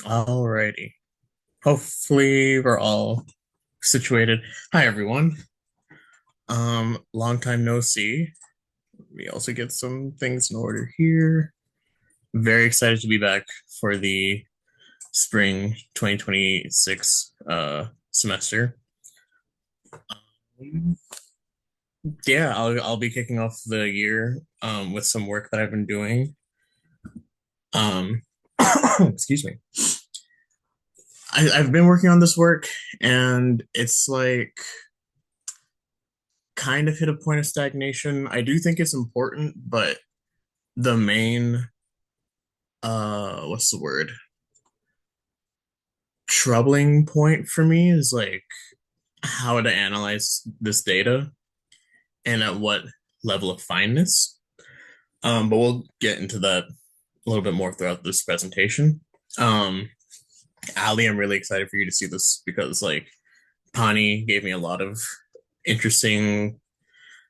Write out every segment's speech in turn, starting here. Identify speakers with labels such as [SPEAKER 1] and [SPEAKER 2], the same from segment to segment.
[SPEAKER 1] Alrighty. Hopefully we're all situated. Hi everyone. Long time no see. We also get some things in order here. Very excited to be back for the spring 2026 semester. Yeah, I'll be kicking off the year with some work that I've been doing. Um excuse me. I've been working on this work and it's like kind of hit a point of stagnation. I do think it's important, but the main what's the word? Troubling point for me is like how to analyze this data and at what level of fineness. But we'll get into that a little bit more throughout this presentation. Um, Ali, I'm really excited for you to see this because like Pani gave me a lot of interesting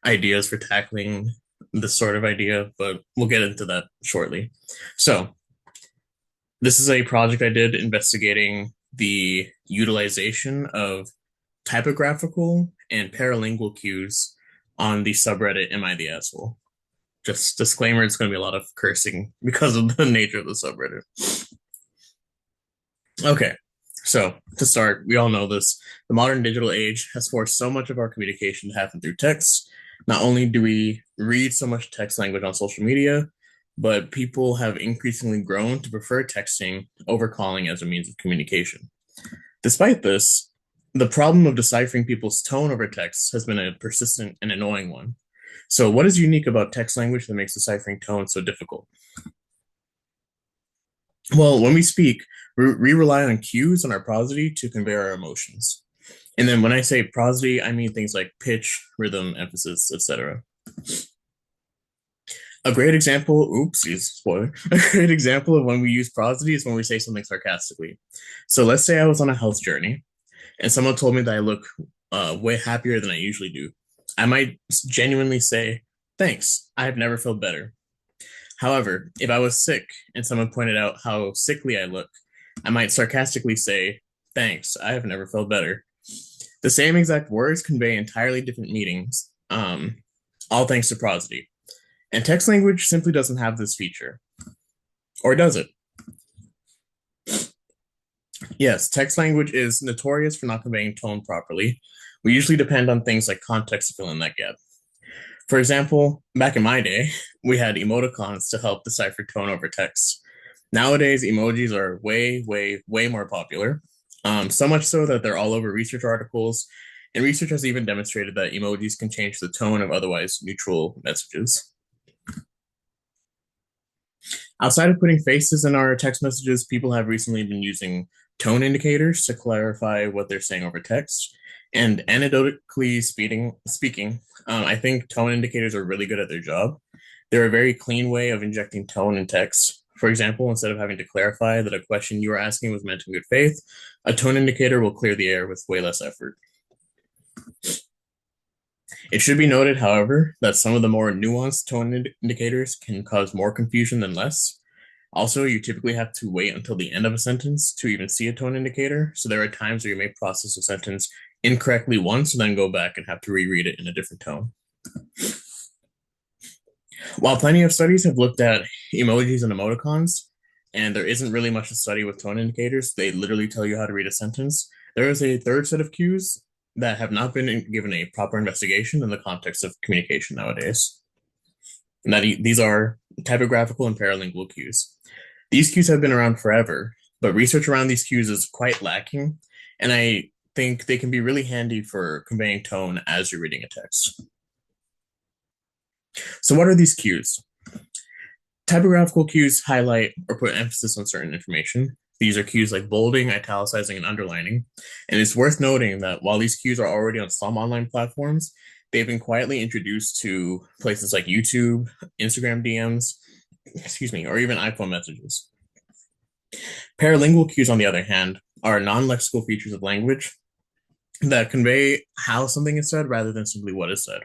[SPEAKER 1] ideas for tackling this sort of idea, but we'll get into that shortly. So, this is a project I did investigating the utilization of typographical and paralingual cues on the subreddit Am I the Asshole? Just disclaimer, it's going to be a lot of cursing because of the nature of the subreddit. Okay, so to start, we all know this. The modern digital age has forced so much of our communication to happen through text. Not only do we read so much text language on social media, but people have increasingly grown to prefer texting over calling as a means of communication. Despite this, the problem of deciphering people's tone over text has been a persistent and annoying one. So, what is unique about text language that makes deciphering tone so difficult? Well, when we speak, we rely on cues and our prosody to convey our emotions. And then when I say prosody, I mean things like pitch, rhythm, emphasis, etc. A great example, oopsies, spoiler. A great example of when we use prosody is when we say something sarcastically. So let's say I was on a health journey and someone told me that I look way happier than I usually do. I might genuinely say, thanks, I have never felt better. However, if I was sick and someone pointed out how sickly I look, I might sarcastically say, thanks, I have never felt better. The same exact words convey entirely different meanings, all thanks to prosody. And text language simply doesn't have this feature. Or does it? Yes, text language is notorious for not conveying tone properly. We usually depend on things like context to fill in that gap. For example, back in my day, we had emoticons to help decipher tone over text. Nowadays, emojis are way, way, way more popular. So much so that they're all over research articles, and research has even demonstrated that emojis can change the tone of otherwise neutral messages. Outside of putting faces in our text messages, people have recently been using tone indicators to clarify what they're saying over text. And anecdotally speaking, I think tone indicators are really good at their job. They're a very clean way of injecting tone in text. For example, instead of having to clarify that a question you are asking was meant in good faith, a tone indicator will clear the air with way less effort. It should be noted, however, that some of the more nuanced tone indicators can cause more confusion than less. Also, you typically have to wait until the end of a sentence to even see a tone indicator, so there are times where you may process a sentence incorrectly once and then go back and have to reread it in a different tone. While plenty of studies have looked at emojis and emoticons, and there isn't really much to study with tone indicators, they literally tell you how to read a sentence. There is a third set of cues that have not been given a proper investigation in the context of communication nowadays. And these are typographical and paralingual cues. These cues have been around forever, but research around these cues is quite lacking, and I think they can be really handy for conveying tone as you're reading a text. So, what are these cues? Typographical cues highlight or put emphasis on certain information. These are cues like bolding, italicizing, and underlining. And it's worth noting that while these cues are already on some online platforms, they've been quietly introduced to places like YouTube, Instagram DMs, or even iPhone messages. Paralingual cues, on the other hand, are non lexical features of language that convey how something is said rather than simply what is said.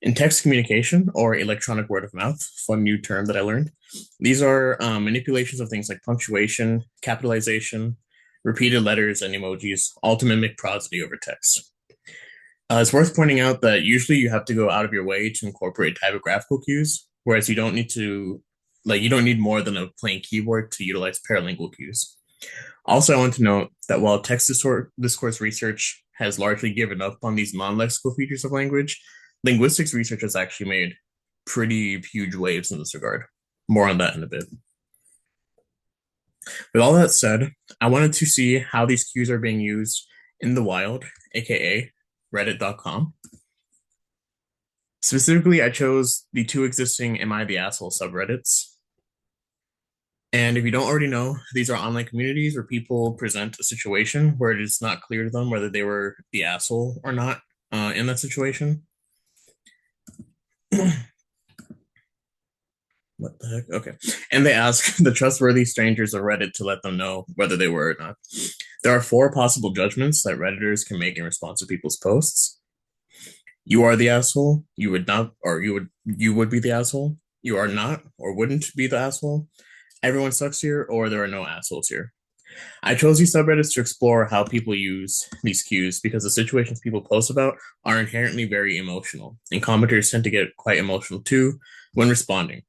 [SPEAKER 1] In text communication or electronic word of mouth, fun new term that I learned, These are manipulations of things like punctuation, capitalization, repeated letters, and emojis, all to mimic prosody over text. It's worth pointing out that usually you have to go out of your way to incorporate typographical cues, whereas you don't need to, like, you don't need more than a plain keyboard to utilize paralingual cues. Also, I want to note that while discourse research has largely given up on these non-lexical features of language, linguistics research has actually made pretty huge waves in this regard. More on that in a bit. With all that said, I wanted to see how these cues are being used in the wild, aka reddit.com. Specifically, I chose the two existing Am I the Asshole subreddits. And if you don't already know, these are online communities where people present a situation where it is not clear to them whether they were the asshole or not in that situation. What the heck? Okay. And they ask the trustworthy strangers of Reddit to let them know whether they were or not. There are 4 possible judgments that Redditors can make in response to people's posts. You are the asshole, you would not, or you would be the asshole, you are not or wouldn't be the asshole, everyone sucks here, or there are no assholes here. I chose these subreddits to explore how people use these cues because the situations people post about are inherently very emotional, and commenters tend to get quite emotional too when responding.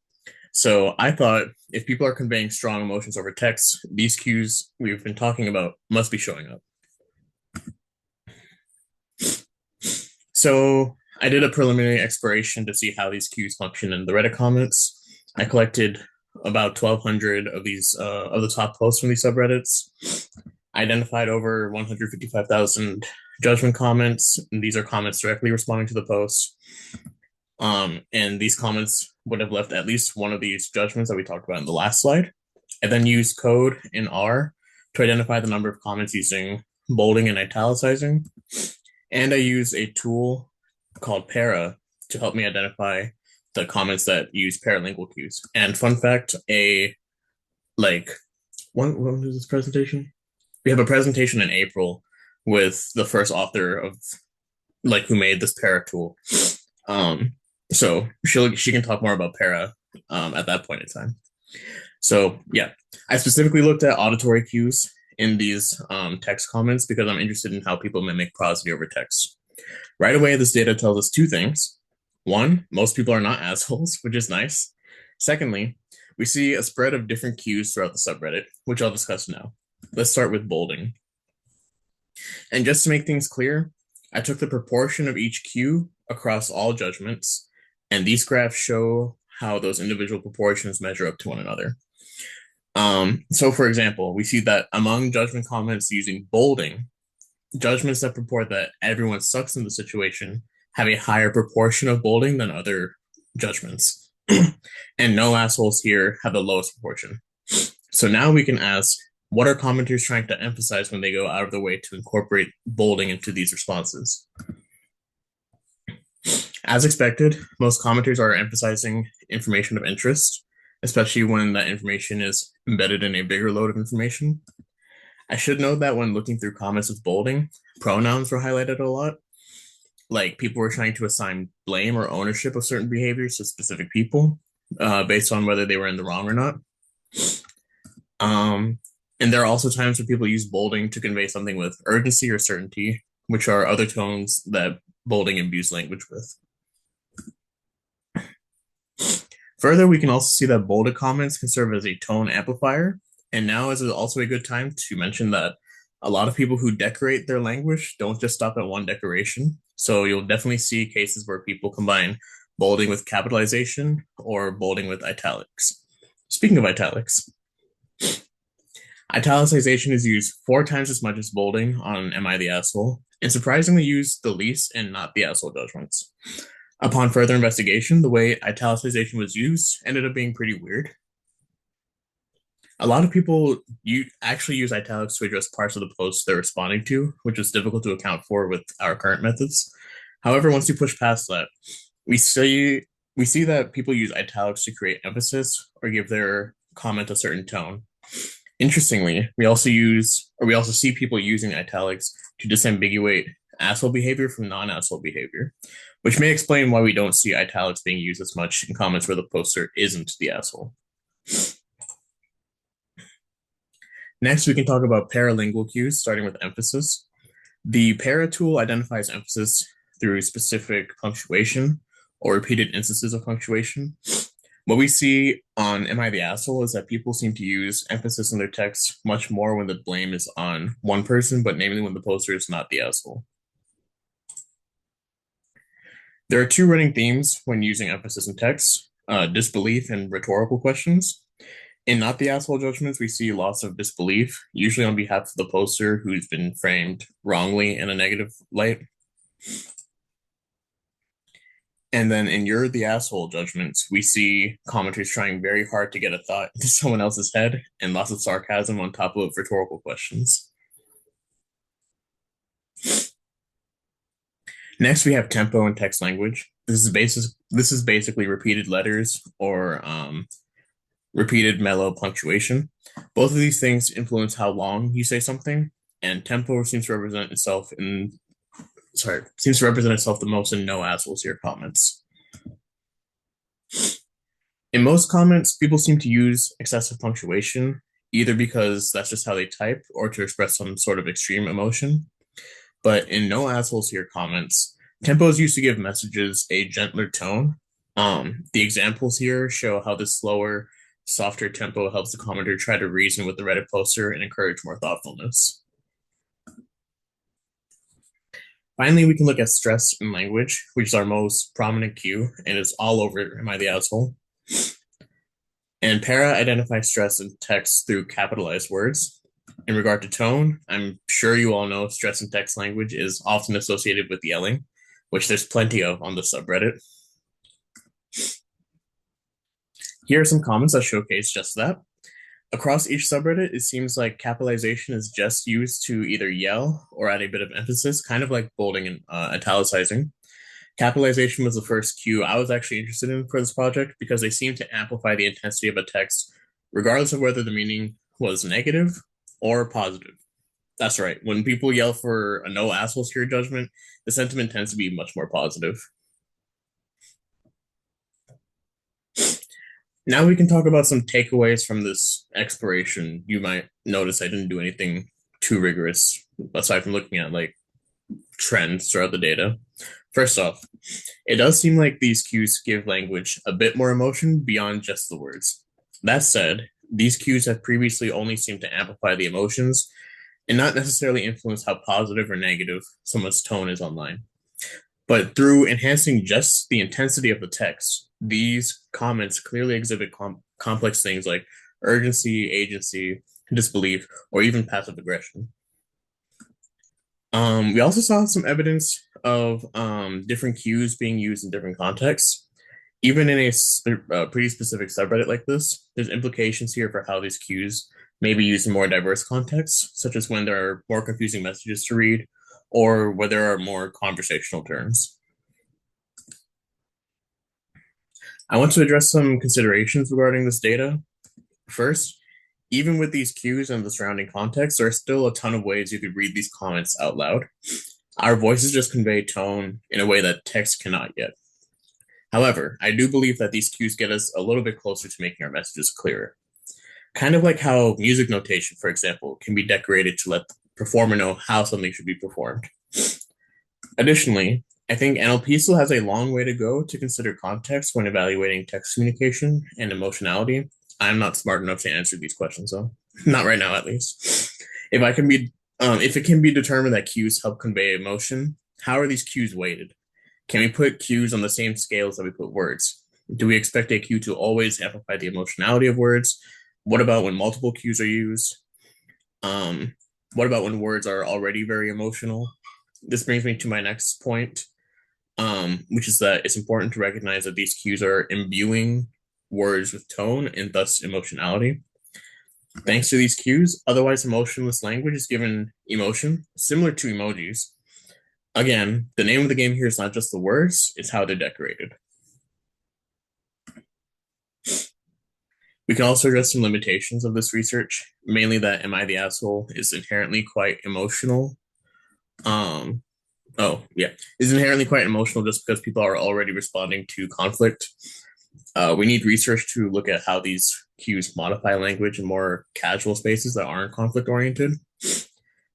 [SPEAKER 1] So I thought if people are conveying strong emotions over text, these cues we've been talking about must be showing up. So I did a preliminary exploration to see how these cues function in the Reddit comments. I collected about 1,200 of these of the top posts from these subreddits. I identified over 155,000 judgment comments, and these are comments directly responding to the post. And these comments would have left at least one of these judgments that we talked about in the last slide. I then used code in R to identify the number of comments using bolding and italicizing. And I used a tool called Para to help me identify the comments that use paralingual cues. And fun fact, when is this presentation? We have a presentation in April with the first author of who made this Para tool. So she can talk more about Para at that point in time. So yeah, I specifically looked at auditory cues in these text comments because I'm interested in how people mimic prosody over text. Right away, this data tells us 2 things. 1, most people are not assholes, which is nice. Secondly, we see a spread of different cues throughout the subreddit, which I'll discuss now. Let's start with bolding. And just to make things clear, I took the proportion of each cue across all judgments, and these graphs show how those individual proportions measure up to one another. So for example, we see that among judgment comments using bolding, judgments that purport that everyone sucks in the situation have a higher proportion of bolding than other judgments. And no assholes here have the lowest proportion. So now we can ask, what are commenters trying to emphasize when they go out of their way to incorporate bolding into these responses? As expected, most commenters are emphasizing information of interest, especially when that information is embedded in a bigger load of information. I should note that when looking through comments with bolding, pronouns were highlighted a lot. Like people were trying to assign blame or ownership of certain behaviors to specific people based on whether they were in the wrong or not. And there are also times where people use bolding to convey something with urgency or certainty, which are other tones that bolding imbues language with. Further, we can also see that bolded comments can serve as a tone amplifier. And now is also a good time to mention that a lot of people who decorate their language don't just stop at one decoration. So you'll definitely see cases where people combine bolding with capitalization or bolding with italics. Speaking of italics, italicization is used 4 times as much as bolding on Am I the Asshole, and surprisingly used the least and not the asshole judgments. Upon further investigation, the way italicization was used ended up being pretty weird. A lot of people actually use italics to address parts of the post they're responding to, which is difficult to account for with our current methods. However, once you push past that, we see that people use italics to create emphasis or give their comment a certain tone. Interestingly, we also see people using italics to disambiguate asshole behavior from non-asshole behavior, which may explain why we don't see italics being used as much in comments where the poster isn't the asshole. Next, we can talk about paralingual cues, starting with emphasis. The para tool identifies emphasis through specific punctuation or repeated instances of punctuation. What we see on Am I the Asshole is that people seem to use emphasis in their text much more when the blame is on one person, but namely when the poster is not the asshole. There are two running themes when using emphasis in text, disbelief and rhetorical questions. In not the asshole judgments, we see loss of disbelief, usually on behalf of the poster who's been framed wrongly in a negative light. And then in You're the Asshole judgments, we see commenters trying very hard to get a thought into someone else's head and lots of sarcasm on top of rhetorical questions. Next, we have tempo and text language. This is basically repeated letters or repeated mellow punctuation. Both of these things influence how long you say something, and tempo seems to represent itself the most in no assholes here comments. In most comments, people seem to use excessive punctuation, either because that's just how they type or to express some sort of extreme emotion. But in no assholes here comments, tempo is used to give messages a gentler tone. The examples here show how this slower, softer tempo helps the commenter try to reason with the Reddit poster and encourage more thoughtfulness. Finally, we can look at stress in language, which is our most prominent cue and is all over Am I the Asshole? And para identifies stress in text through capitalized words. In regard to tone, I'm sure you all know stress in text language is often associated with yelling, which there's plenty of on the subreddit. Here are some comments that showcase just that. Across each subreddit, it seems like capitalization is just used to either yell or add a bit of emphasis, kind of like bolding and italicizing. Capitalization was the first cue I was actually interested in for this project because they seem to amplify the intensity of a text, regardless of whether the meaning was negative or positive. That's right. When people yell for a no assholes here judgment, the sentiment tends to be much more positive. Now we can talk about some takeaways from this exploration. You might notice I didn't do anything too rigorous aside from looking at like trends throughout the data. First off, it does seem like these cues give language a bit more emotion beyond just the words. That said, these cues have previously only seemed to amplify the emotions and not necessarily influence how positive or negative someone's tone is online. But through enhancing just the intensity of the text, these comments clearly exhibit complex things like urgency, agency, disbelief, or even passive aggression. We also saw some evidence of different cues being used in different contexts. Even in a pretty specific subreddit like this, there's implications here for how these cues may be used in more diverse contexts, such as when there are more confusing messages to read or where there are more conversational terms. I want to address some considerations regarding this data. First, even with these cues and the surrounding context, there are still a ton of ways you could read these comments out loud. Our voices just convey tone in a way that text cannot yet. However, I do believe that these cues get us a little bit closer to making our messages clearer. Kind of like how music notation, for example, can be decorated to let the performer know how something should be performed. Additionally, I think NLP still has a long way to go to consider context when evaluating text communication and emotionality. I'm not smart enough to answer these questions, though. Not right now, at least. If it can be determined that cues help convey emotion, how are these cues weighted? Can we put cues on the same scales that we put words? Do we expect a cue to always amplify the emotionality of words? What about when multiple cues are used? What about when words are already very emotional? This brings me to my next point, which is that it's important to recognize that these cues are imbuing words with tone and thus emotionality. Thanks to these cues, otherwise emotionless language is given emotion, similar to emojis. Again, the name of the game here is not just the words, it's how they're decorated. We can also address some limitations of this research, mainly that Am I the Asshole is inherently quite emotional. Is inherently quite emotional just because people are already responding to conflict. We need research to look at how these cues modify language in more casual spaces that aren't conflict oriented.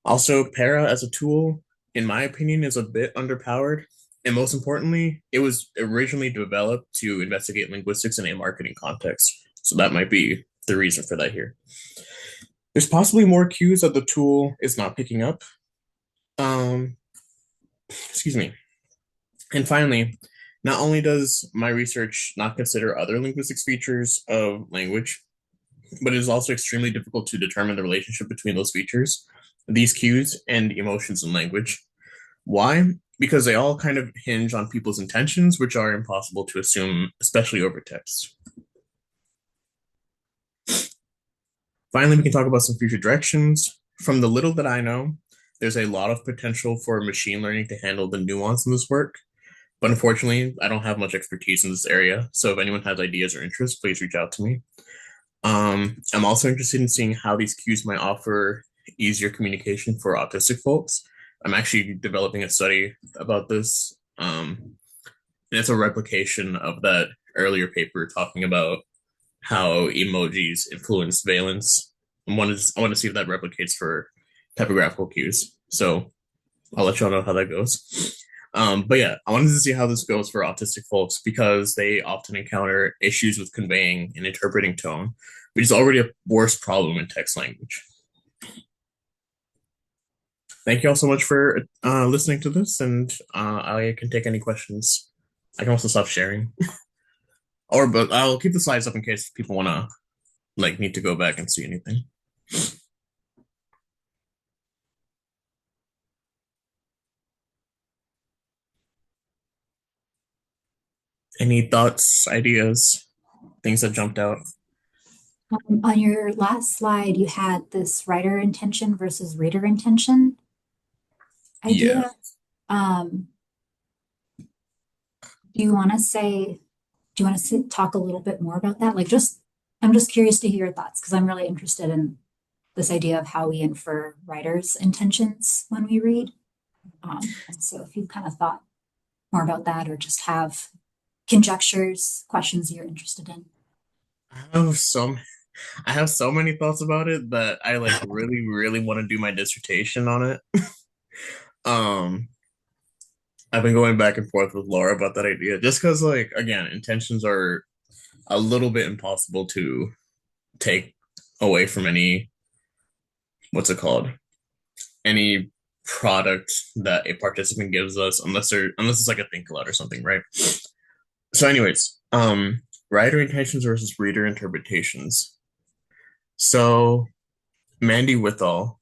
[SPEAKER 1] Also, para as a tool, in my opinion, is a bit underpowered. And most importantly, it was originally developed to investigate linguistics in a marketing context. So that might be the reason for that here. There's possibly more cues that the tool is not picking up. Excuse me. And finally, not only does my research not consider other linguistics features of language, but it is also extremely difficult to determine the relationship between those features, these cues, and emotions in language. Why? Because they all kind of hinge on people's intentions, which are impossible to assume, especially over text. Finally, we can talk about some future directions. From the little that I know, there's a lot of potential for machine learning to handle the nuance in this work. But unfortunately, I don't have much expertise in this area. So if anyone has ideas or interests, please reach out to me. I'm also interested in seeing how these cues might offer easier communication for autistic folks. I'm actually developing a study about this. And it's a replication of that earlier paper talking about how emojis influence valence. I want to see if that replicates for typographical cues. So I'll let y'all know how that goes. But yeah, I wanted to see how this goes for autistic folks because they often encounter issues with conveying and interpreting tone, which is already a worse problem in text language. Thank you all so much for listening to this, and I can take any questions. I can also stop sharing, but I'll keep the slides up in case people want to need to go back and see anything. Any thoughts, ideas, things that jumped out?
[SPEAKER 2] On your last slide, you had this writer intention versus reader intention
[SPEAKER 1] Yeah.
[SPEAKER 2] idea. Um, do you want to say, talk a little bit more about that? I'm just curious to hear your thoughts because I'm really interested in this idea of how we infer writers' intentions when we read. And so if you've kind of thought more about that or just have conjectures, questions you're interested in.
[SPEAKER 1] I have some I have so many thoughts about it that I really, really want to do my dissertation on it. Um, I've been going back and forth with Laura about that idea just because, again, intentions are a little bit impossible to take away from any, what's it called? Any product that a participant gives us, unless it's like a think aloud or something, right? So, anyways, writer intentions versus reader interpretations. So, Mandy Withall,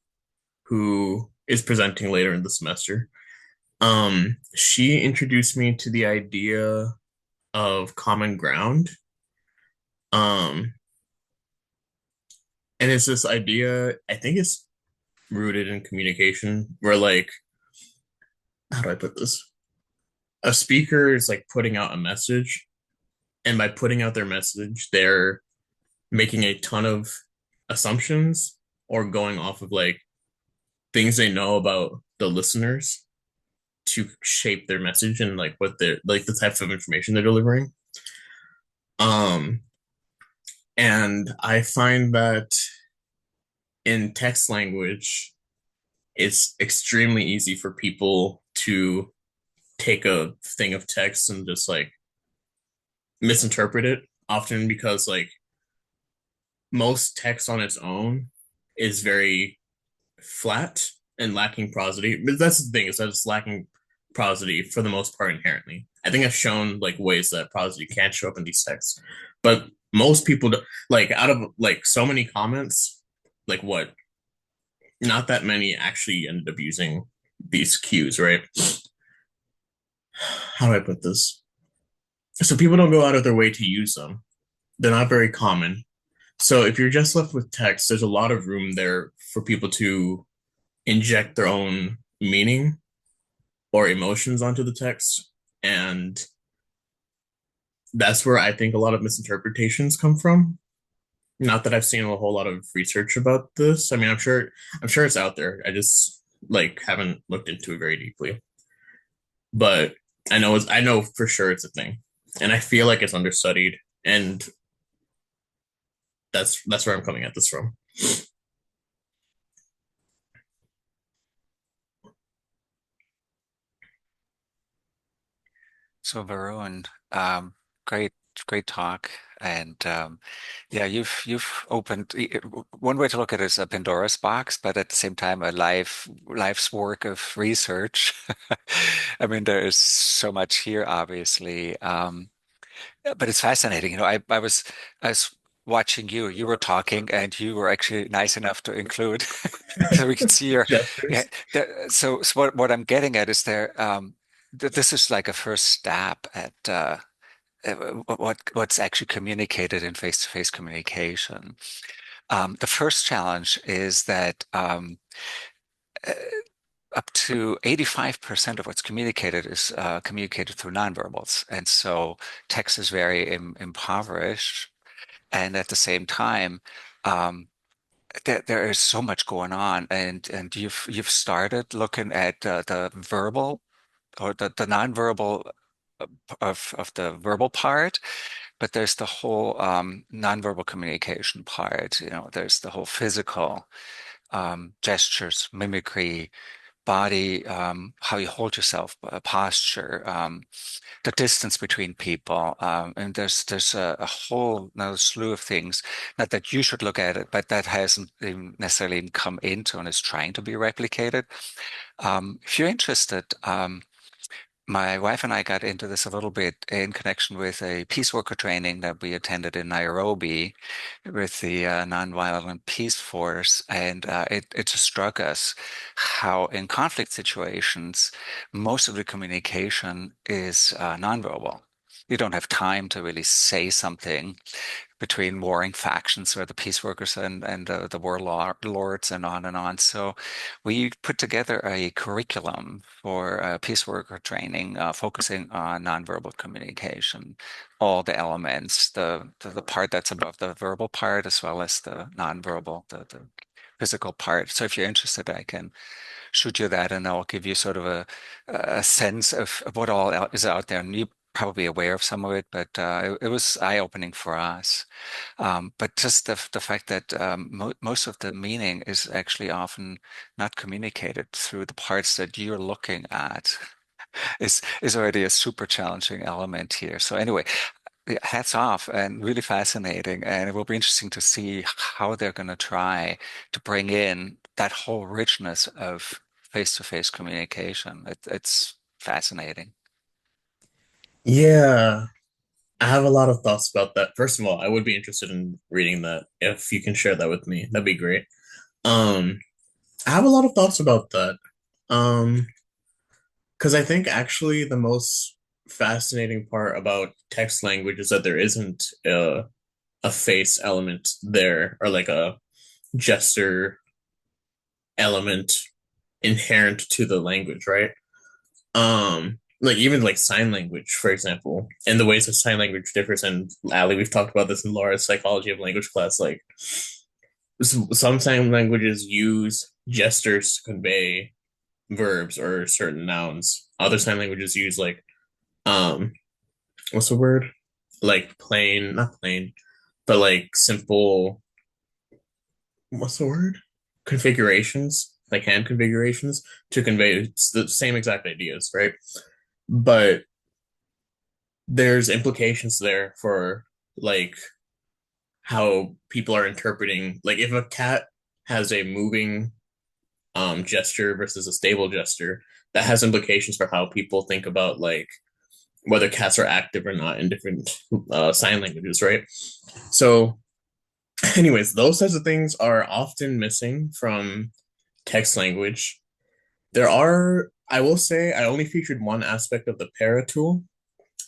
[SPEAKER 1] who is presenting later in the semester, she introduced me to the idea of common ground. Um, and it's this idea, I think it's rooted in communication, where how do I put this? A speaker is putting out a message, and by putting out their message, they're making a ton of assumptions or going off of things they know about the listeners to shape their message and what they're the types of information they're delivering. Um, and I find that in text language, it's extremely easy for people to take a thing of text and just misinterpret it, often because most text on its own is very flat and lacking prosody. But that's the thing, is that it's lacking prosody for the most part inherently. I think I've shown ways that prosody can show up in these texts, but most people out of so many comments, what, not that many actually ended up using these cues, right? How do I put this? So people don't go out of their way to use them. They're not very common. So if you're just left with text, there's a lot of room there for people to inject their own meaning or emotions onto the text. And that's where I think a lot of misinterpretations come from. Not that I've seen a whole lot of research about this. I mean, I'm sure it's out there. I just haven't looked into it very deeply. But I know for sure it's a thing. And I feel like it's understudied. And that's where I'm coming at this from.
[SPEAKER 3] So Varun, great, great talk, and yeah, you've opened one way to look at it is a Pandora's box, but at the same time, a life's work of research. I mean, there is so much here, obviously, yeah, but it's fascinating. I was watching you. You were talking, and you were actually nice enough to include, so we could see your. Yeah.
[SPEAKER 1] Gestures.
[SPEAKER 3] So what I'm getting at is there. This is like a first step at what's actually communicated in face-to-face communication. The first challenge is that uh, up to 85% of what's communicated is communicated through nonverbals, and so text is very impoverished. And at the same time, um, there is so much going on, and you've started looking at the verbal or the nonverbal of the verbal part, but there's the whole nonverbal communication part. There's the whole physical gestures, mimicry, body, how you hold yourself, posture, the distance between people, and there's a whole another slew of things. Not that you should look at it, but that hasn't even necessarily even come into and is trying to be replicated. If you're interested, my wife and I got into this a little bit in connection with a peace worker training that we attended in Nairobi with the Nonviolent Peace Force, and it just struck us how in conflict situations most of the communication is nonverbal. You don't have time to really say something between warring factions or the peace workers and the warlords and on and on. So we put together a curriculum for peace worker training, focusing on nonverbal communication, all the elements, the part that's above the verbal part, as well as the nonverbal, the physical part. So if you're interested, I can shoot you that, and I'll give you sort of a sense of what all is out there. And you're probably aware of some of it, but it was eye-opening for us. But just the fact that most of the meaning is actually often not communicated through the parts that you're looking at is already a super challenging element here. So anyway, yeah, hats off and really fascinating. And it will be interesting to see how they're going to try to bring in that whole richness of face-to-face communication. It's fascinating.
[SPEAKER 1] Yeah, I have a lot of thoughts about that. First of all, I would be interested in reading that. If you can share that with me, that'd be great. Um, I have a lot of thoughts about that. Um, because I think actually the most fascinating part about text language is that there isn't a face element there, or like a gesture element inherent to the language, right? Like even like sign language, for example, and the ways that sign language differs. And Ali, we've talked about this in Laura's psychology of language class. Like some sign languages use gestures to convey verbs or certain nouns. Other sign languages use like um what's the word? Like plain, not plain, but like simple, what's the word? Configurations, like hand configurations to convey the same exact ideas, right? But there's implications there for like how people are interpreting, like if a cat has a moving gesture versus a stable gesture, that has implications for how people think about like whether cats are active or not in different sign languages, right? So anyways, those types of things are often missing from text language. There are, I will say, I only featured one aspect of the para tool.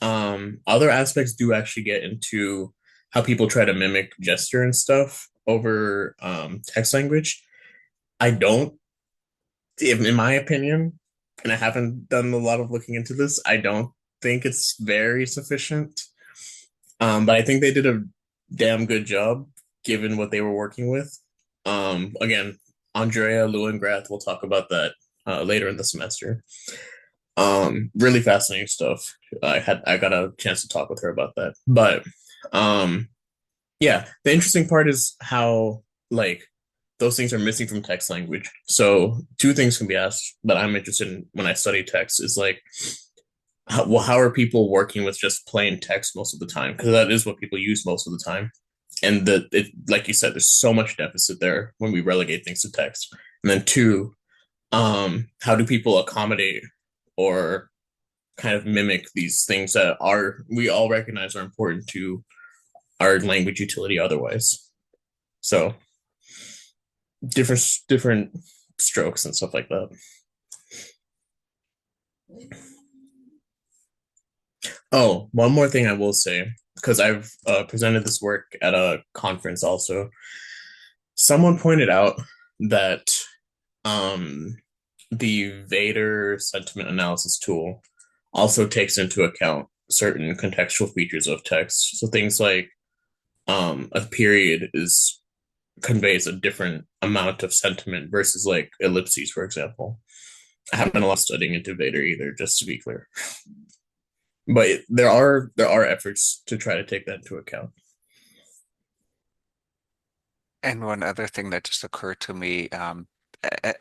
[SPEAKER 1] Other aspects do actually get into how people try to mimic gesture and stuff over text language. I don't, in my opinion, and I haven't done a lot of looking into this, I don't think it's very sufficient. But I think they did a damn good job given what they were working with. Again, Andrea Lewengrath will talk about that later in the semester. Really fascinating stuff. I got a chance to talk with her about that. But um Yeah, the interesting part is how like those things are missing from text language. So two things can be asked that I'm interested in when I study text is like how are people working with just plain text most of the time? Because that is what people use most of the time. And like you said, there's so much deficit there when we relegate things to text. And then two, how do people accommodate or kind of mimic these things that are we all recognize are important to our language utility otherwise? So different strokes and stuff like that. Oh, one more thing I will say, because I've presented this work at a conference also. Someone pointed out that um, the Vader sentiment analysis tool also takes into account certain contextual features of text. So things like a period is conveys a different amount of sentiment versus like ellipses, for example. I haven't done a lot of studying into Vader either, just to be clear. But there are efforts to try to take that into account.
[SPEAKER 3] And one other thing that just occurred to me,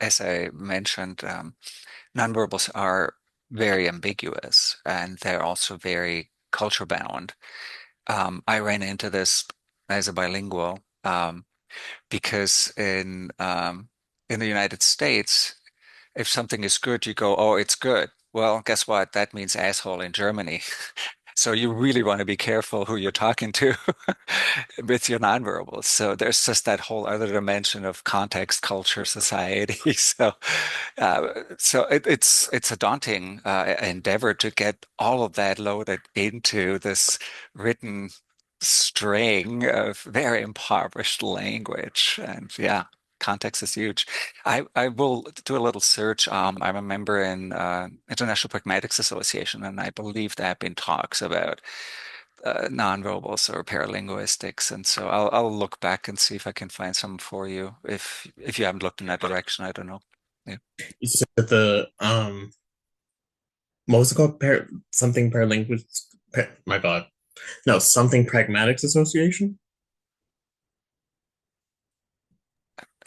[SPEAKER 3] as I mentioned, nonverbals are very ambiguous and they're also very culture bound. I ran into this as a bilingual because in the United States, if something is good, you go, "Oh, it's good." Well, guess what? That means asshole in Germany. So you really want to be careful who you're talking to with your nonverbals. So there's just that whole other dimension of context, culture, society. So it's a daunting endeavor to get all of that loaded into this written string of very impoverished language. And yeah, context is huge. I will do a little search. I'm a member in International Pragmatics Association, and I believe there have been talks about nonverbals or paralinguistics. And so I'll look back and see if I can find some for you. If you haven't looked in that direction, I don't know. Yeah.
[SPEAKER 1] You said that the what was it called? Something paralinguist. My God, no, something pragmatics association.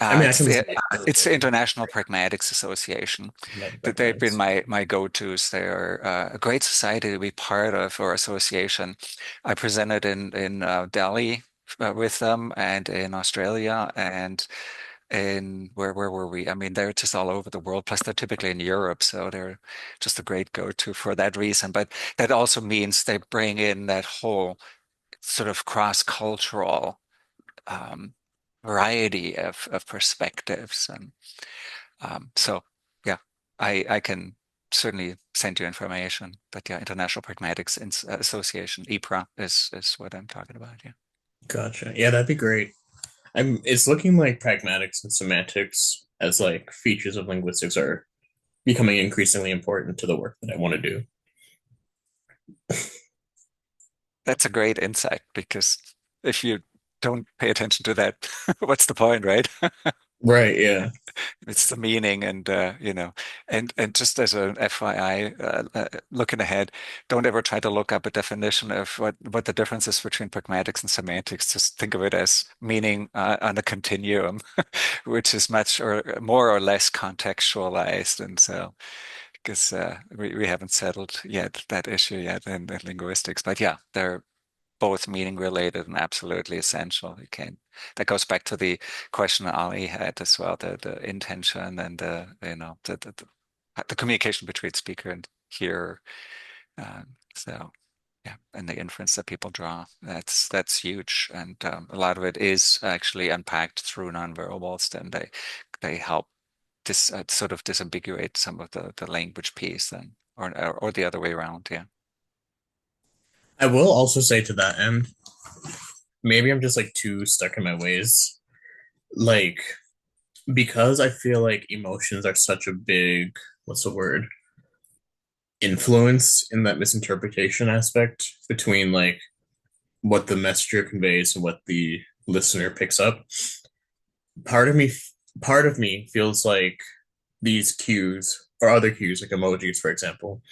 [SPEAKER 1] I
[SPEAKER 3] Uh,
[SPEAKER 1] mean, I
[SPEAKER 3] it's
[SPEAKER 1] can look
[SPEAKER 3] the it's the International Pragmatics Association.
[SPEAKER 1] at
[SPEAKER 3] That they've been
[SPEAKER 1] pragmatics.
[SPEAKER 3] my go-tos. They're a great society to be part of or association. I presented in Delhi with them and in Australia and in where were we? I mean, they're just all over the world. Plus, they're typically in Europe, so they're just a great go-to for that reason. But that also means they bring in that whole sort of cross-cultural um, variety of perspectives. And so, yeah, I can certainly send you information. But yeah, International Pragmatics Association, IPRA, is what I'm talking about. Yeah.
[SPEAKER 1] Gotcha. Yeah, that'd be great. It's looking like pragmatics and semantics as like features of linguistics are becoming increasingly important to the work that I want to do.
[SPEAKER 3] That's a great insight because if you don't pay attention to that, what's the point, right?
[SPEAKER 1] Right, yeah.
[SPEAKER 3] It's the meaning, and and just as an FYI, looking ahead, don't ever try to look up a definition of what the difference is between pragmatics and semantics. Just think of it as meaning on a continuum, which is much or more or less contextualized, and so because we haven't settled yet that issue yet in linguistics, but yeah, they're both meaning related and absolutely essential. You can That goes back to the question Ali had as well, the intention and the communication between speaker and hearer. So yeah, and the inference that people draw, that's huge. And a lot of it is actually unpacked through nonverbals. Then they help sort of disambiguate some of the language piece then, or the other way around. Yeah.
[SPEAKER 1] I will also say to that end, maybe I'm just like too stuck in my ways. Like, because I feel like emotions are such a big, what's the word, influence in that misinterpretation aspect between like what the messenger conveys and what the listener picks up. Part of me, part of me feels like these cues or other cues, like emojis, for example,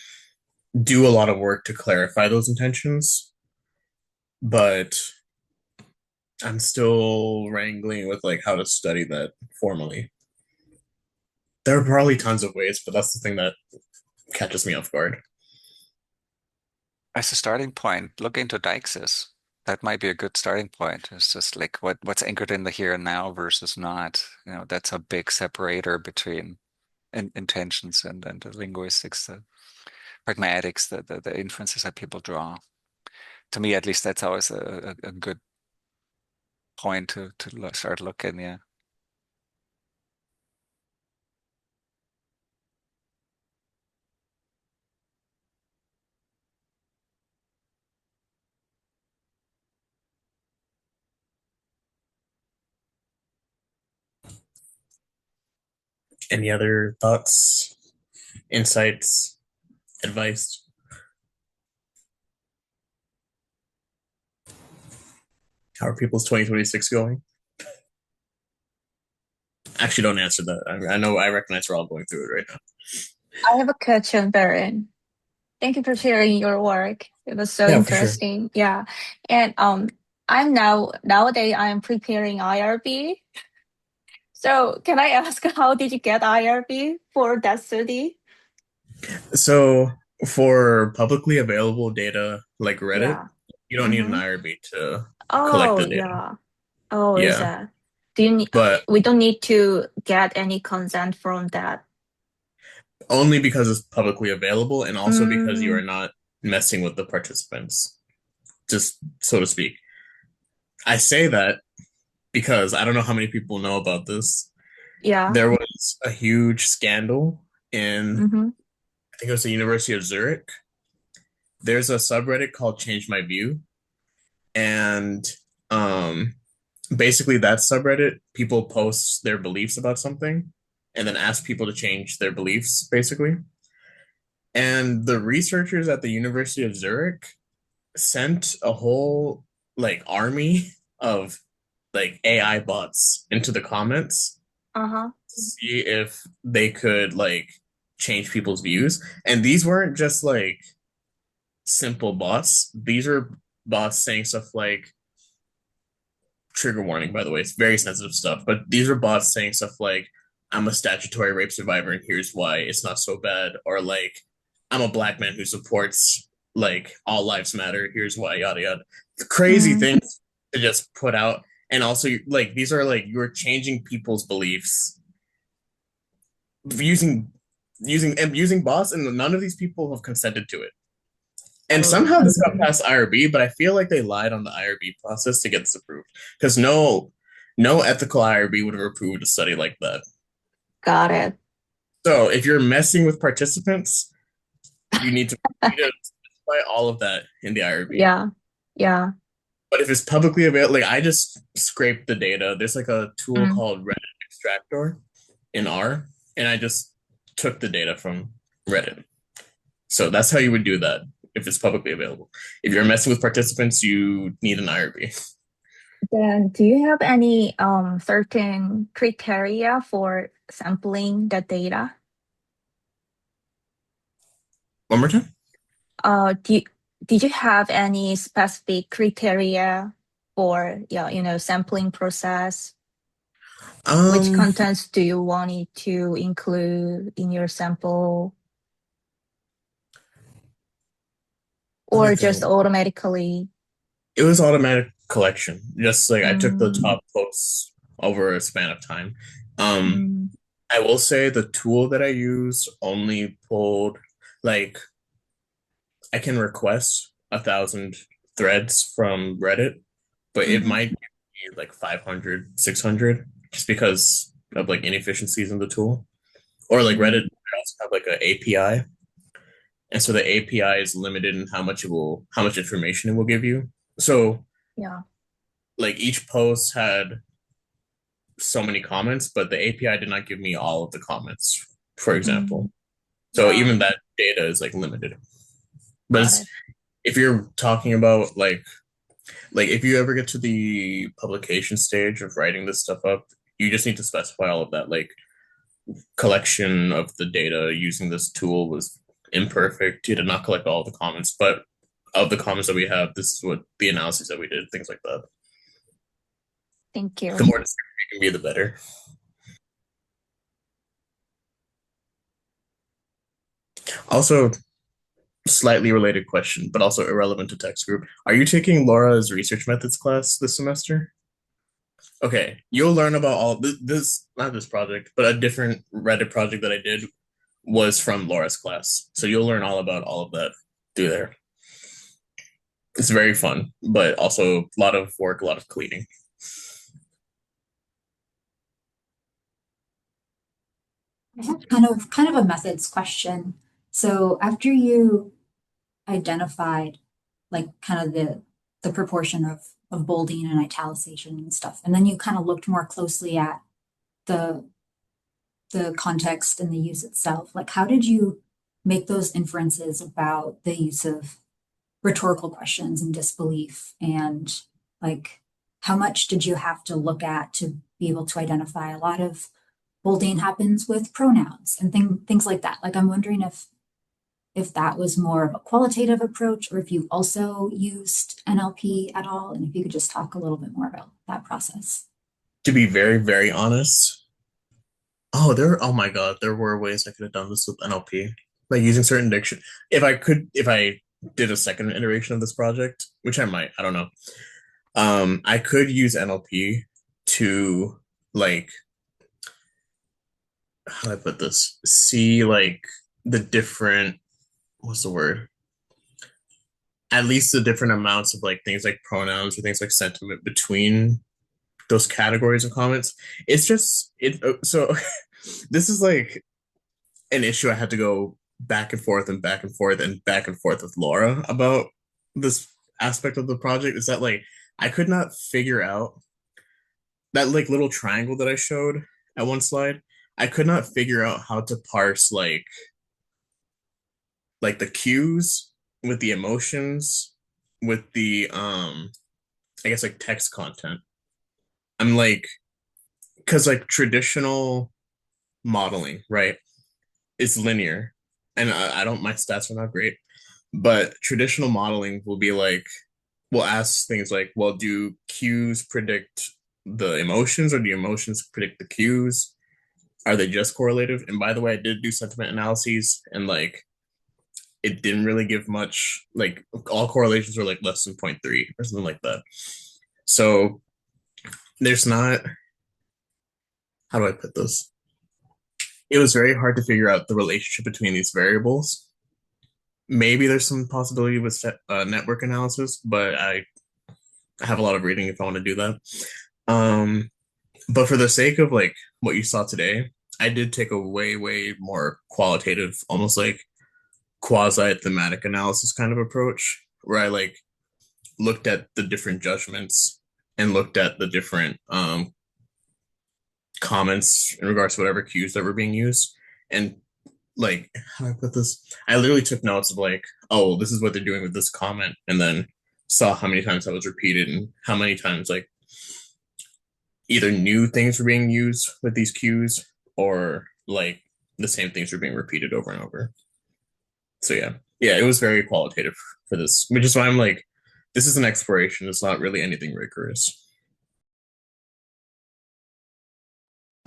[SPEAKER 1] do a lot of work to clarify those intentions, but I'm still wrangling with like how to study that formally. There are probably tons of ways, but that's the thing that catches me off guard.
[SPEAKER 3] As a starting point, look into deixis. That might be a good starting point. It's just like what's anchored in the here and now versus not. That's a big separator between intentions and the linguistics, the pragmatics, the inferences that people draw. To me, at least, that's always a good point to start looking. Yeah.
[SPEAKER 1] Any other thoughts, insights, advice? How are people's 2026 going? Actually, don't answer that. I know I recognize we're all going through it right now.
[SPEAKER 4] I have a question, Baron. Thank you for sharing your work. It was so
[SPEAKER 1] Yeah, for sure.
[SPEAKER 4] interesting. Yeah. And nowadays I'm preparing IRB. So can I ask how did you get IRB for that study?
[SPEAKER 1] So for publicly available data like Reddit,
[SPEAKER 4] Yeah.
[SPEAKER 1] you don't need an
[SPEAKER 4] Mm-hmm.
[SPEAKER 1] IRB to collect
[SPEAKER 4] Oh,
[SPEAKER 1] the data.
[SPEAKER 4] yeah. Oh, is
[SPEAKER 1] Yeah,
[SPEAKER 4] that? Do you need,
[SPEAKER 1] but
[SPEAKER 4] we don't need to get any consent from that.
[SPEAKER 1] only because it's publicly available and also because you are
[SPEAKER 4] Mm,
[SPEAKER 1] not messing with the participants, just so to speak. I say that because I don't know how many people know about this.
[SPEAKER 4] yeah.
[SPEAKER 1] There was a huge scandal in,
[SPEAKER 4] Mm-hmm.
[SPEAKER 1] I think it was the University of Zurich. There's a subreddit called Change My View, and um, basically that subreddit, people post their beliefs about something and then ask people to change their beliefs, basically. And the researchers at the University of Zurich sent a whole like army of like AI bots into the comments
[SPEAKER 4] Uh-huh.
[SPEAKER 1] to see if they could like change people's views. And these weren't just like simple bots. These are bots saying stuff like trigger warning, by the way, it's very sensitive stuff, but these are bots saying stuff like, I'm a statutory rape survivor and here's why it's not so bad, or like, I'm a black man who supports like all lives matter, here's why, yada yada. Crazy
[SPEAKER 4] Mm.
[SPEAKER 1] things to just put out. And also like these are like you're changing people's beliefs using using bots, and none of these people have consented to it. And
[SPEAKER 4] Oh.
[SPEAKER 1] somehow this got past IRB, but I feel like they lied on the IRB process to get this approved. Because no ethical IRB would have approved a study like that.
[SPEAKER 4] Got it.
[SPEAKER 1] So if you're messing with participants, you need to specify all of that in the IRB.
[SPEAKER 4] Yeah. Yeah.
[SPEAKER 1] But if it's publicly available, like I just scraped the data. There's like a tool
[SPEAKER 4] Mm.
[SPEAKER 1] called Reddit Extractor in R, and I just took the data from Reddit. So that's how you would do that if it's publicly available. If you're messing with participants, you need an IRB.
[SPEAKER 4] Then, do you have any certain criteria for sampling the data?
[SPEAKER 1] One more time.
[SPEAKER 4] Uh, do you, did you have any specific criteria for, yeah, sampling process? Which
[SPEAKER 1] Um,
[SPEAKER 4] contents do you want it to include in your sample,
[SPEAKER 1] let me
[SPEAKER 4] or just
[SPEAKER 1] think.
[SPEAKER 4] automatically?
[SPEAKER 1] It was automatic collection. Just like I took the
[SPEAKER 4] Mm,
[SPEAKER 1] top posts over a span of time. Um,
[SPEAKER 4] mm,
[SPEAKER 1] I will say the tool that I used only pulled like I can request 1,000 threads from Reddit, but it
[SPEAKER 4] mhm,
[SPEAKER 1] might be like 500, 600, just because of like inefficiencies in the tool. Or like Reddit
[SPEAKER 4] mm,
[SPEAKER 1] they also have like an API. And so the API is limited in how much information it will give you. So
[SPEAKER 4] yeah.
[SPEAKER 1] like each post had so many comments, but the API did not give me all of the comments, for
[SPEAKER 4] Mm,
[SPEAKER 1] example. So
[SPEAKER 4] yeah,
[SPEAKER 1] even that data is like limited. But
[SPEAKER 4] got
[SPEAKER 1] it's,
[SPEAKER 4] it.
[SPEAKER 1] if you're talking about like if you ever get to the publication stage of writing this stuff up, you just need to specify all of that. Like collection of the data using this tool was imperfect. It did not collect all the comments, but of the comments that we have, this is what the analysis that we did, things like that.
[SPEAKER 4] Thank
[SPEAKER 1] The
[SPEAKER 4] you.
[SPEAKER 1] more descriptive you can be, the better. Also, slightly related question, but also irrelevant to text group. Are you taking Laura's research methods class this semester? Okay, you'll learn about all this, not this project, but a different Reddit project that I did was from Laura's class. So you'll learn all about all of that through there. It's very fun, but also a lot of work, a lot of cleaning.
[SPEAKER 2] I have kind of a methods question. So after you identified like kind of the proportion of bolding and italicization and stuff, and then you kind of looked more closely at the the context and the use itself, like how did you make those inferences about the use of rhetorical questions and disbelief, and like how much did you have to look at to be able to identify a lot of bolding happens with pronouns and things like that? Like I'm wondering if that was more of a qualitative approach or if you also used NLP at all, and if you could just talk a little bit more about that process.
[SPEAKER 1] To be very, very honest, oh my God, there were ways I could have done this with NLP, like using certain diction. If I did a second iteration of this project, which I might, I don't know. I could use NLP to like, how do I put this? See like the different, what's the word? At least the different amounts of like things like pronouns or things like sentiment between those categories of comments. It's just it. So this is like an issue I had to go back and forth and back and forth and back and forth with Laura about this aspect of the project. Is that like I could not figure out that like little triangle that I showed at one slide. I could not figure out how to parse like the cues with the emotions with the I guess like text content. I'm like because like traditional modeling, right? It's linear, and I don't. My stats are not great, but traditional modeling will be like we'll ask things like, well, do cues predict the emotions, or do emotions predict the cues? Are they just correlative? And by the way, I did do sentiment analyses, and like it didn't really give much. Like all correlations were like less than 0.3 or something like that. So there's not. How do I put this? It was very hard to figure out the relationship between these variables. Maybe there's some possibility with network analysis, but I have a lot of reading if I want to do that. Um, but for the sake of like what you saw today, I did take a way more qualitative, almost like quasi-thematic analysis kind of approach, where I like looked at the different judgments and looked at the different comments in regards to whatever cues that were being used, and like how do I put this? I literally took notes of like, oh, this is what they're doing with this comment, and then saw how many times that was repeated and how many times like either new things were being used with these cues or like the same things were being repeated over and over. So yeah, it was very qualitative for this, which is why I'm like, this is an exploration. It's not really anything rigorous.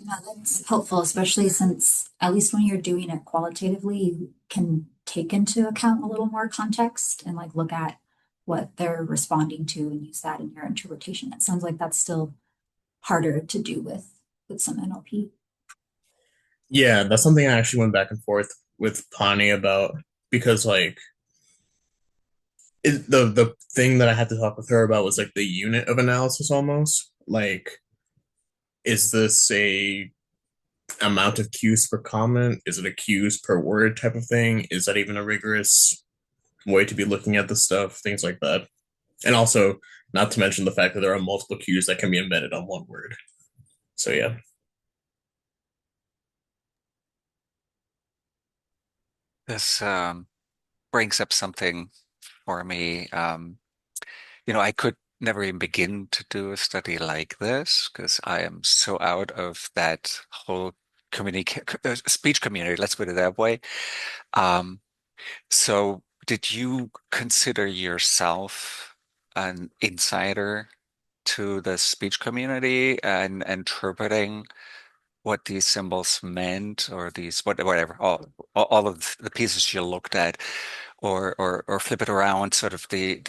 [SPEAKER 2] Yeah, that's helpful, especially since at least when you're doing it qualitatively, you can take into account a little more context and like look at what they're responding to and use that in your interpretation. It sounds like that's still harder to do with some NLP.
[SPEAKER 1] Yeah, that's something I actually went back and forth with Pani about because like the thing that I had to talk with her about was like the unit of analysis almost. Like, is this a amount of cues per comment? Is it a cues per word type of thing? Is that even a rigorous way to be looking at the stuff? Things like that. And also, not to mention the fact that there are multiple cues that can be embedded on one word. So yeah.
[SPEAKER 3] This brings up something for me. I could never even begin to do a study like this because I am so out of that whole speech community, let's put it that way. Um, so did you consider yourself an insider to the speech community and interpreting what these symbols meant, or these whatever all of the pieces you looked at, or flip it around, sort of the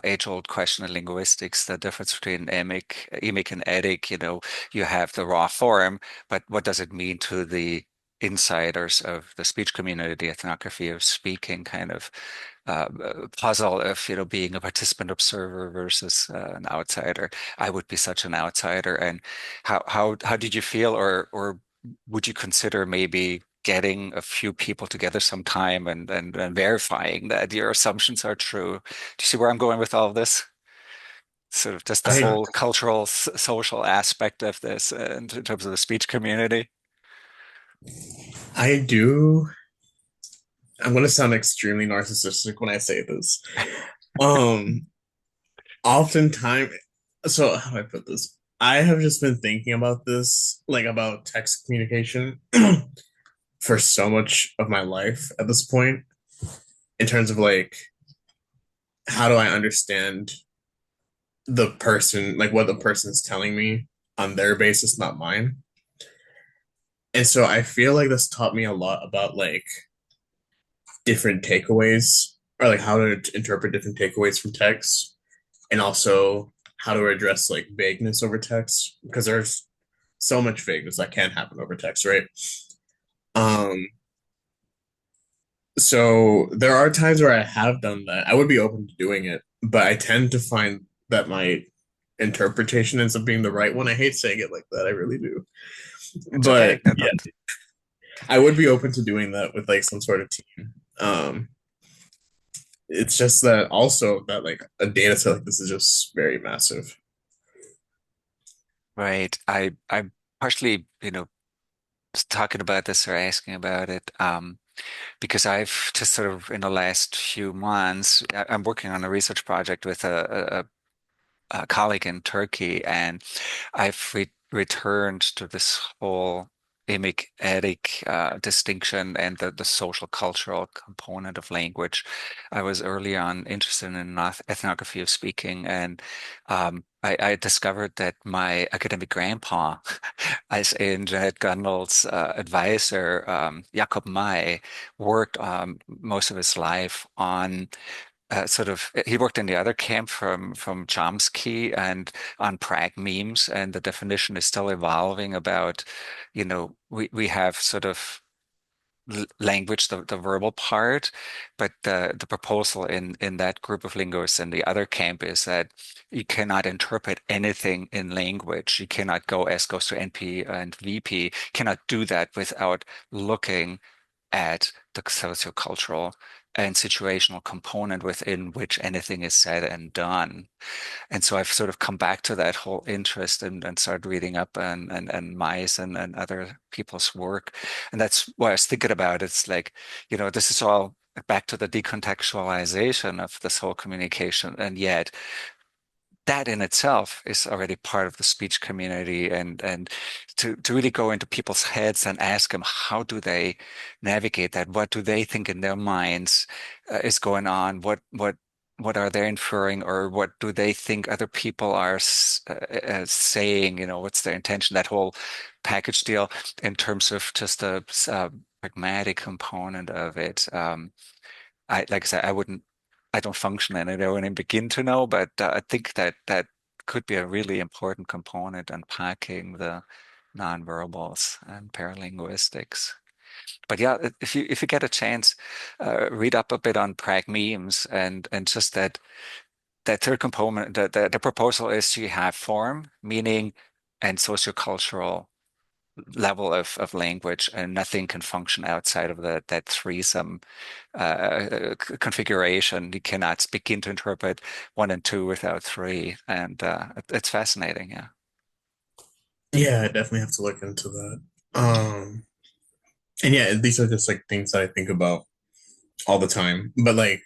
[SPEAKER 3] age-old question in linguistics, the difference between emic and etic. You have the raw form, but what does it mean to the insiders of the speech community, the ethnography of speaking kind of puzzle of, being a participant observer versus an outsider. I would be such an outsider. And how did you feel, or would you consider maybe getting a few people together sometime and verifying that your assumptions are true? Do you see where I'm going with all of this? Sort of just the
[SPEAKER 1] I
[SPEAKER 3] whole cultural, social aspect of this in terms of the speech community.
[SPEAKER 1] I do. I'm going to sound extremely narcissistic when I say this. Um, Oftentimes, so how do I put this? I have just been thinking about this, like about text communication, for so much of my life at this point, in terms of like, how do I understand the person, like what the person's telling me on their basis, not mine. And so I feel like this taught me a lot about like different takeaways, or like how to interpret different takeaways from text, and also how to address like vagueness over text, because there's so much vagueness that can happen over text, right? Um, so there are times where I have done that. I would be open to doing it, but I tend to find that my interpretation ends up being the right one. I hate saying it like that. I really do.
[SPEAKER 3] It's
[SPEAKER 1] But
[SPEAKER 3] okay.
[SPEAKER 1] yeah, I would be open to doing that with like some sort of team. It's just that also that like a data set like this is just very massive.
[SPEAKER 3] Right. I'm partially, talking about this or asking about it, because I've just sort of in the last few months, I'm working on a research project with a colleague in Turkey, and I've returned to this whole emic-etic distinction and the social cultural component of language. I was early on interested in ethnography of speaking, and I discovered that my academic grandpa, as in Jeanette Gundel's advisor, Jakob May, worked most of his life on he worked in the other camp from Chomsky and on prag memes, and the definition is still evolving about, we have sort of language, the verbal part, but the proposal in that group of linguists in the other camp is that you cannot interpret anything in language. You cannot go S goes to NP and VP, cannot do that without looking at the sociocultural and situational component within which anything is said and done. And so I've sort of come back to that whole interest and started reading up and Mice and other people's work. And that's what I was thinking about. It's like, this is all back to the decontextualization of this whole communication. And yet that in itself is already part of the speech community, and to really go into people's heads and ask them, how do they navigate that? What do they think in their minds is going on? What are they inferring, or what do they think other people are saying? What's their intention? That whole package deal in terms of just the pragmatic component of it. Like I said, I don't function in it. I wouldn't begin to know, but I think that could be a really important component unpacking the nonverbals and paralinguistics. But yeah, if you get a chance, read up a bit on prag memes and just that third component. The proposal is to have form, meaning, and sociocultural level of language, and nothing can function outside of that threesome configuration. You cannot begin to interpret one and two without three, and it's fascinating. Yeah.
[SPEAKER 1] Yeah, I definitely have to look into that. And yeah, these are just like things that I think about all the time. But like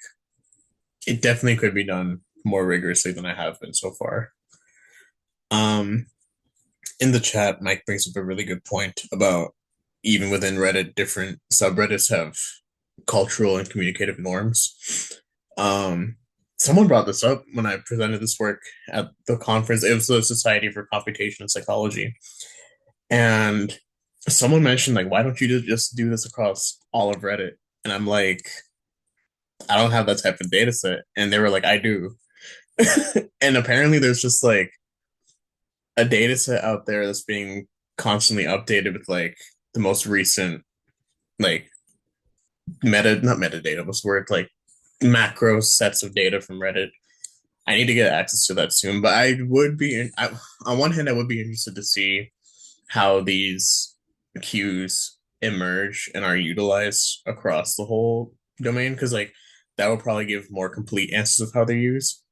[SPEAKER 1] it definitely could be done more rigorously than I have been so far. Um in the chat, Mike brings up a really good point about even within Reddit, different subreddits have cultural and communicative norms. Um, someone brought this up when I presented this work at the conference. It was the Society for Computation and Psychology. And someone mentioned, like, why don't you just do this across all of Reddit? And I'm like, I don't have that type of data set. And they were like, I do. And apparently there's just like a data set out there that's being constantly updated with like the most recent like not metadata, what's the word? Like macro sets of data from Reddit. I need to get access to that soon, but on one hand, I would be interested to see how these cues emerge and are utilized across the whole domain, because like that would probably give more complete answers of how they're used.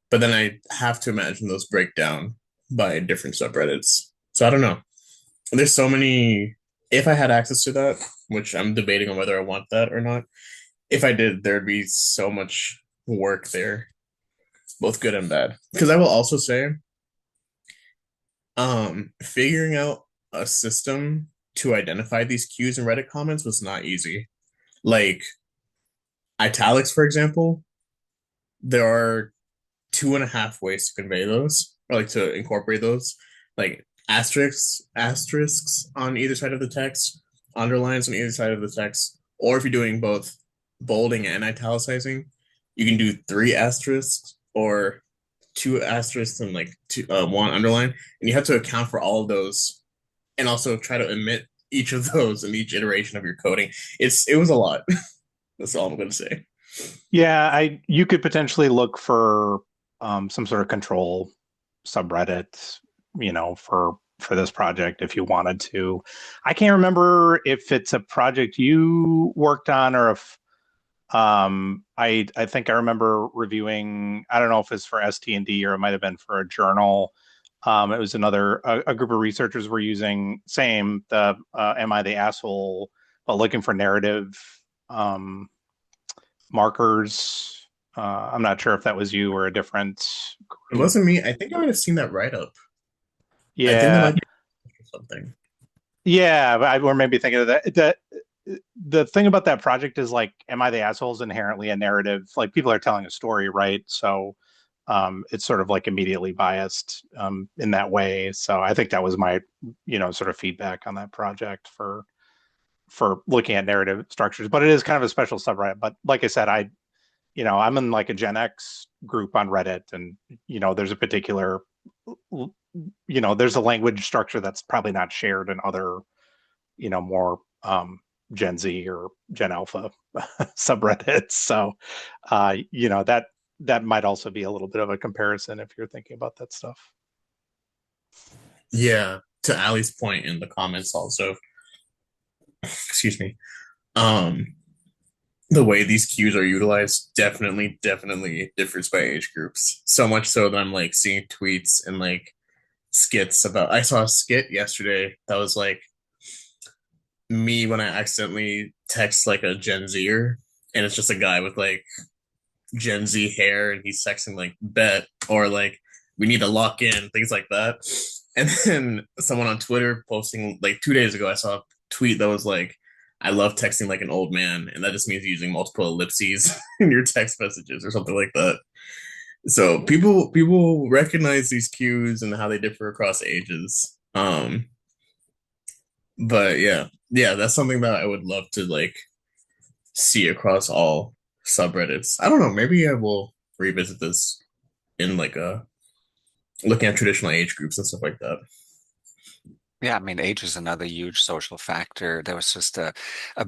[SPEAKER 1] But then I have to imagine those break down by different subreddits. So I don't know. There's so many. If I had access to that, which I'm debating on whether I want that or not, if I did, there'd be so much work there, both good and bad. Because I will also say, figuring out a system to identify these cues in Reddit comments was not easy. Like italics, for example, there are two and a half ways to convey those, or like to incorporate those, like asterisks on either side of the text, underlines on either side of the text, or if you're doing both bolding and italicizing, you can do three asterisks or two asterisks and like one underline, and you have to account for all of those, and also try to omit each of those in each iteration of your coding. It was a lot. That's all I'm going to say.
[SPEAKER 5] Yeah, I you could potentially look for some sort of control subreddit, for this project if you wanted to. I can't remember if it's a project you worked on or if I think I remember reviewing. I don't know if it's for ST&D or it might have been for a journal. It was a group of researchers were using the "Am I the asshole?" but looking for narrative markers. I'm not sure if that was you or a different
[SPEAKER 1] It
[SPEAKER 5] group.
[SPEAKER 1] wasn't me. I think I might have seen that write up. I think that
[SPEAKER 5] Yeah,
[SPEAKER 1] might be something.
[SPEAKER 5] yeah, but or maybe thinking of that. The thing about that project is like, am I the asshole is inherently a narrative. Like people are telling a story, right? So it's sort of like immediately biased in that way. So I think that was my, sort of feedback on that project for looking at narrative structures. But it is kind of a special subreddit. But like I said, I'm in like a Gen X group on Reddit, and there's a particular, there's a language structure that's probably not shared in other, more Gen Z or Gen Alpha subreddits. So, that might also be a little bit of a comparison if you're thinking about that stuff.
[SPEAKER 1] Yeah, to Ali's point in the comments also, excuse me. Um, the way these cues are utilized definitely differs by age groups. So much so that I'm like seeing tweets and like skits about. I saw a skit yesterday that was like me when I accidentally text like a Gen Zer, and it's just a guy with like Gen Z hair, and he's texting like bet or like we need to lock in, things like that. And then someone on Twitter posting like 2 days ago, I saw a tweet that was like, I love texting like an old man, and that just means using multiple ellipses in your text messages or something like that. So people recognize these cues and how they differ across ages. But yeah, that's something that I would love to like see across all subreddits. I don't know, maybe I will revisit this in like a looking at traditional age groups and stuff like that.
[SPEAKER 3] Yeah, I mean, age is another huge social factor. There was just a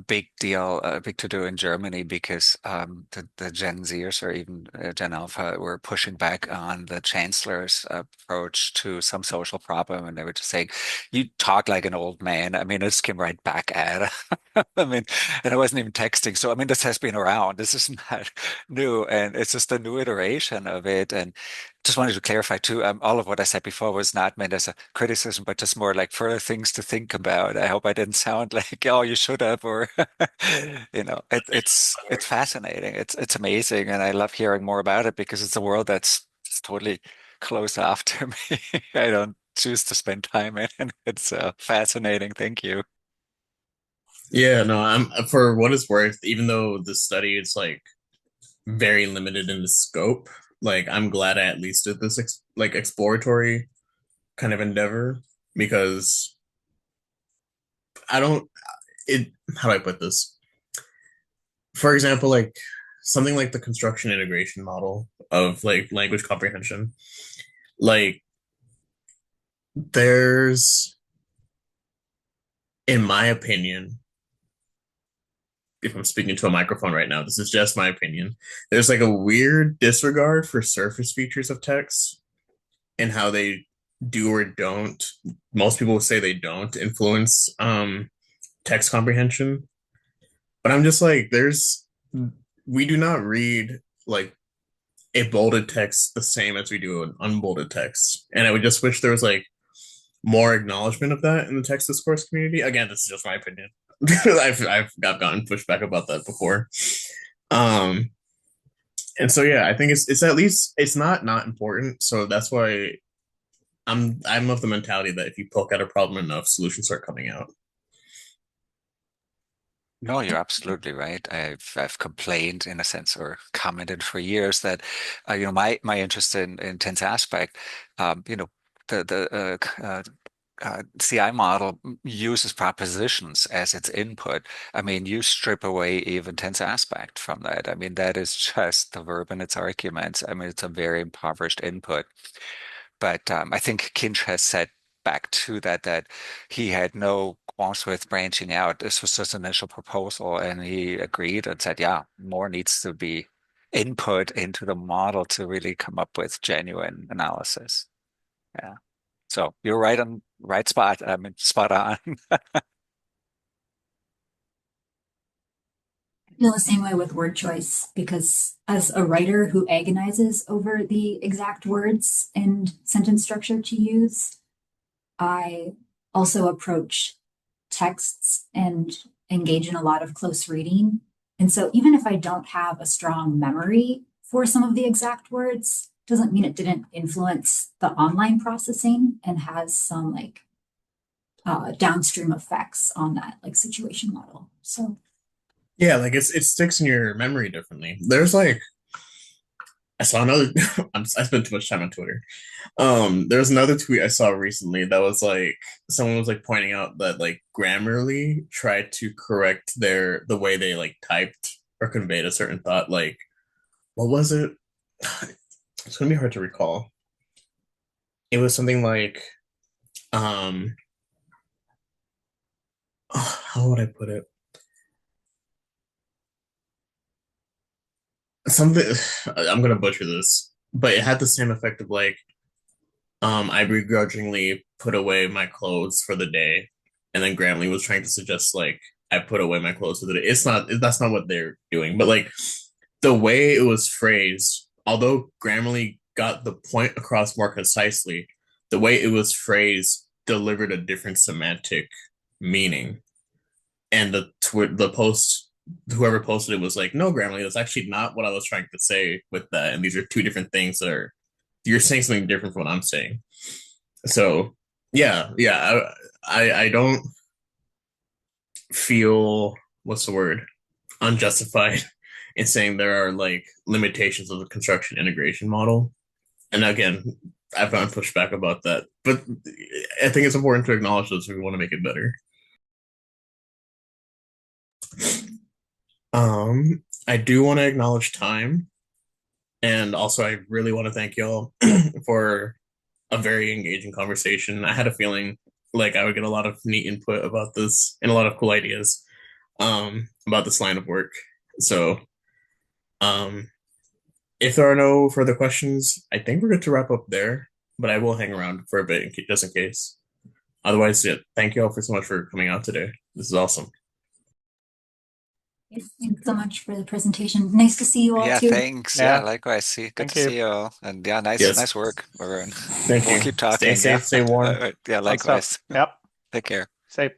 [SPEAKER 3] big deal, a big to-do in Germany because the Gen Zers or even Gen Alpha were pushing back on the chancellor's approach to some social problem, and they were just saying, "You talk like an old man." I mean, it just came right back at. I mean, and I wasn't even texting, so I mean, this has been around. This is not new, and it's just a new iteration of it, and just wanted to clarify too, all of what I said before was not meant as a criticism, but just more like further things to think about. I hope I didn't sound like, oh, you should have, or it's fascinating. It's amazing, and I love hearing more about it because it's a world that's just totally closed off to me. I don't choose to spend time in. It's fascinating. Thank you.
[SPEAKER 1] Yeah, no, I'm for what it's worth, even though the study is like very limited in the scope. Like I'm glad I at least did this like exploratory kind of endeavor because I don't it how do I put this? For example, like something like the construction integration model of like language comprehension. Like there's in my opinion, if I'm speaking to a microphone right now, this is just my opinion. There's like a weird disregard for surface features of text and how they do or don't. Most people would say they don't influence text comprehension, but I'm just like, we do not read like a bolded text the same as we do an unbolded text, and I would just wish there was like more acknowledgement of that in the text discourse community. Again, this is just my opinion. I've gotten pushback about that before. Um, and so yeah, I think it's at least it's not important. So that's why I'm of the mentality that if you poke at a problem enough, solutions start coming out.
[SPEAKER 3] No, you're absolutely right. I've complained in a sense or commented for years that my interest in tense aspect, the CI model uses propositions as its input. I mean, you strip away even tense aspect from that. I mean, that is just the verb and its arguments. I mean, it's a very impoverished input. But I think Kinch has said back to that he had no qualms with branching out. This was just an initial proposal, and he agreed and said, yeah, more needs to be input into the model to really come up with genuine analysis. Yeah. So you're right spot. I mean, spot on.
[SPEAKER 2] I feel the same way with word choice because as a writer who agonizes over the exact words and sentence structure to use, I also approach texts and engage in a lot of close reading. And so even if I don't have a strong memory for some of the exact words, doesn't mean it didn't influence the online processing and has some like downstream effects on that like situation model. So
[SPEAKER 1] Yeah, like it sticks in your memory differently. There's like I saw another. I spent too much time on Twitter. There's another tweet I saw recently that was like someone was like pointing out that like Grammarly tried to correct the way they like typed or conveyed a certain thought. Like, what was it? It's gonna be hard to recall. It was something like, um, how would I put it? Something. I'm gonna butcher this, but it had the same effect of like, I begrudgingly put away my clothes for the day, and then Grammarly was trying to suggest like I put away my clothes for the day. It's not. That's not what they're doing. But like the way it was phrased, although Grammarly got the point across more concisely, the way it was phrased delivered a different semantic meaning. And the post, whoever posted it was like, "No, Grammarly, that's actually not what I was trying to say with that. And these are two different things that are you're saying something different from what I'm saying." So yeah, I don't feel what's the word unjustified in saying there are like limitations of the construction integration model. And again, I've gotten pushback about that, but I think it's important to acknowledge those if we want to make it better. I do want to acknowledge time, and also I really want to thank y'all for a very engaging conversation. I had a feeling like I would get a lot of neat input about this and a lot of cool ideas about this line of work. So, um, if there are no further questions, I think we're good to wrap up there. But I will hang around for a bit just in case. Otherwise, yeah, thank you all for so much for coming out today. This is awesome.
[SPEAKER 2] thanks so much for the presentation. Nice to see you all
[SPEAKER 3] Yeah,
[SPEAKER 2] too.
[SPEAKER 3] thanks.
[SPEAKER 5] Yeah.
[SPEAKER 3] Yeah, likewise. Good
[SPEAKER 5] Thank
[SPEAKER 3] to
[SPEAKER 5] you.
[SPEAKER 3] see you all. And yeah,
[SPEAKER 1] Yes.
[SPEAKER 3] nice work, Varun.
[SPEAKER 1] Thank
[SPEAKER 3] We'll
[SPEAKER 1] you.
[SPEAKER 3] keep
[SPEAKER 1] Stay
[SPEAKER 3] talking.
[SPEAKER 1] safe,
[SPEAKER 3] Yeah.
[SPEAKER 1] stay warm.
[SPEAKER 3] Yeah,
[SPEAKER 5] Fun stuff.
[SPEAKER 3] likewise.
[SPEAKER 5] Yep.
[SPEAKER 3] Take care.
[SPEAKER 5] Safe.